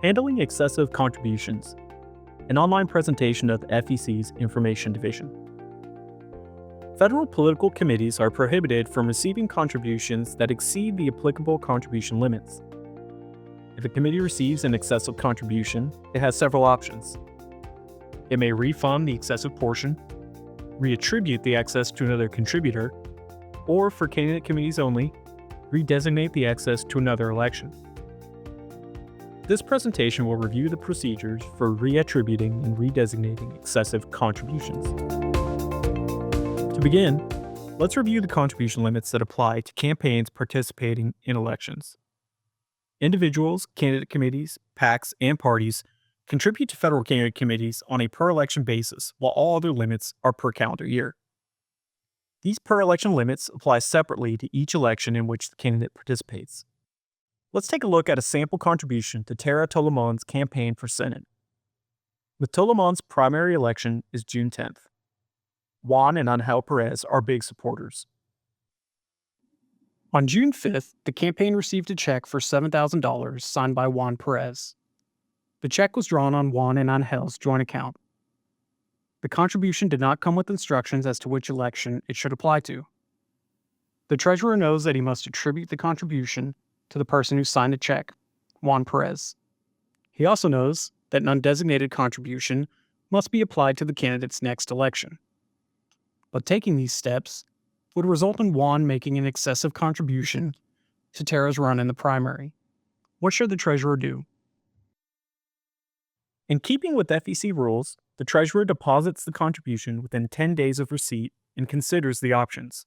Handling Excessive Contributions, an online presentation of the FEC's Information Division. Federal political committees are prohibited from receiving contributions that exceed the applicable contribution limits. If a committee receives an excessive contribution, it has several options. It may refund the excessive portion, reattribute the excess to another contributor, or for candidate committees only, redesignate the excess to another election. This presentation will review the procedures for reattributing and redesignating excessive contributions. To begin, let's review the contribution limits that apply to campaigns participating in elections. Individuals, candidate committees, PACs, and parties contribute to federal candidate committees on a per-election basis, while all other limits are per calendar year. These per-election limits apply separately to each election in which the candidate participates. Let's take a look at a sample contribution to Tara Tolomon's campaign for Senate. With Tolomon's primary election is June 10th. Juan and Angel Perez are big supporters. On June 5th, the campaign received a check for $7,000 signed by Juan Perez. The check was drawn on Juan and Angel's joint account. The contribution did not come with instructions as to which election it should apply to. The treasurer knows that he must attribute the contribution to the person who signed the check, Juan Perez. He also knows that an undesignated contribution must be applied to the candidate's next election. But taking these steps would result in Juan making an excessive contribution to Tara's run in the primary. What should the treasurer do? In keeping with FEC rules, the treasurer deposits the contribution within 10 days of receipt and considers the options.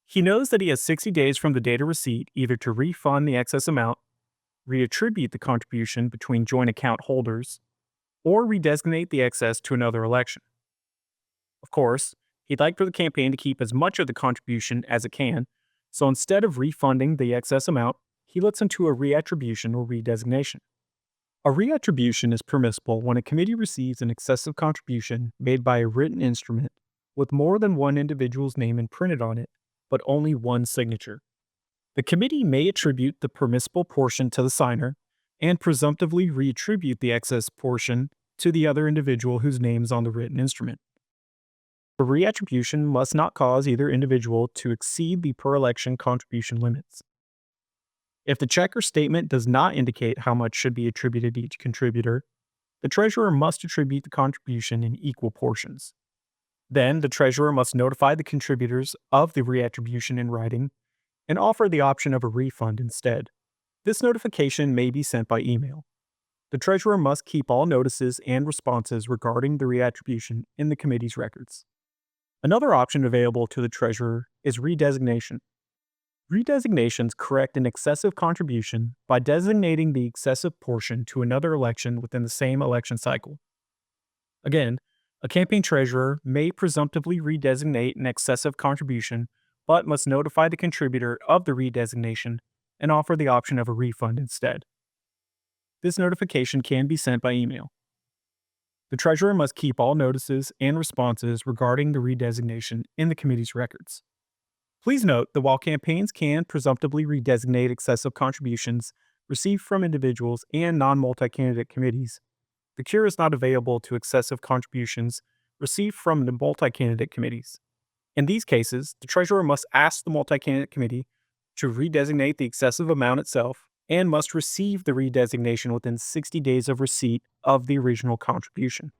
He knows that he has 60 days from the date of receipt either to refund the excess amount, reattribute the contribution between joint account holders, or redesignate the excess to another election. Of course, he'd like for the campaign to keep as much of the contribution as it can, so instead of refunding the excess amount, he looks into a reattribution or redesignation. A reattribution is permissible when a committee receives an excessive contribution made by a written instrument with more than one individual's name imprinted on it, but only one signature. The committee may attribute the permissible portion to the signer and presumptively reattribute the excess portion to the other individual whose name is on the written instrument. The reattribution must not cause either individual to exceed the per-election contribution limits. If the check or statement does not indicate how much should be attributed to each contributor, the treasurer must attribute the contribution in equal portions. Then, the treasurer must notify the contributors of the reattribution in writing and offer the option of a refund instead. This notification may be sent by email. The treasurer must keep all notices and responses regarding the reattribution in the committee's records. Another option available to the treasurer is redesignation. Redesignations correct an excessive contribution by designating the excessive portion to another election within the same election cycle. Again, a campaign treasurer may presumptively redesignate an excessive contribution, but must notify the contributor of the redesignation and offer the option of a refund instead. This notification can be sent by email. The treasurer must keep all notices and responses regarding the redesignation in the committee's records. Please note that while campaigns can presumptively redesignate excessive contributions received from individuals and non-multi-candidate committees, the cure is not available to excessive contributions received from the multi-candidate committees. In these cases, the treasurer must ask the multi-candidate committee to redesignate the excessive amount itself and must receive the redesignation within 60 days of receipt of the original contribution.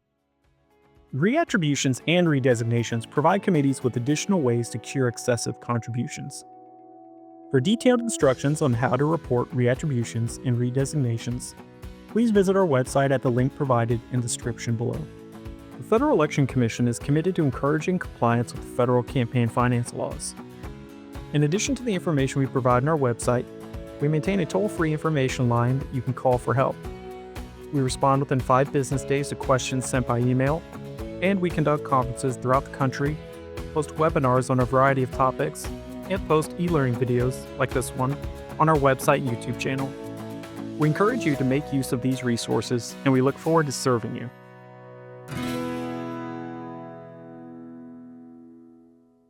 Reattributions and redesignations provide committees with additional ways to cure excessive contributions. For detailed instructions on how to report reattributions and redesignations, please visit our website at the link provided in the description below. The Federal Election Commission is committed to encouraging compliance with federal campaign finance laws. In addition to the information we provide on our website, we maintain a toll-free information line that you can call for help. We respond within 5 business days to questions sent by email, and we conduct conferences throughout the country, host webinars on a variety of topics, and post e-learning videos like this one on our website YouTube channel. We encourage you to make use of these resources, and we look forward to serving you.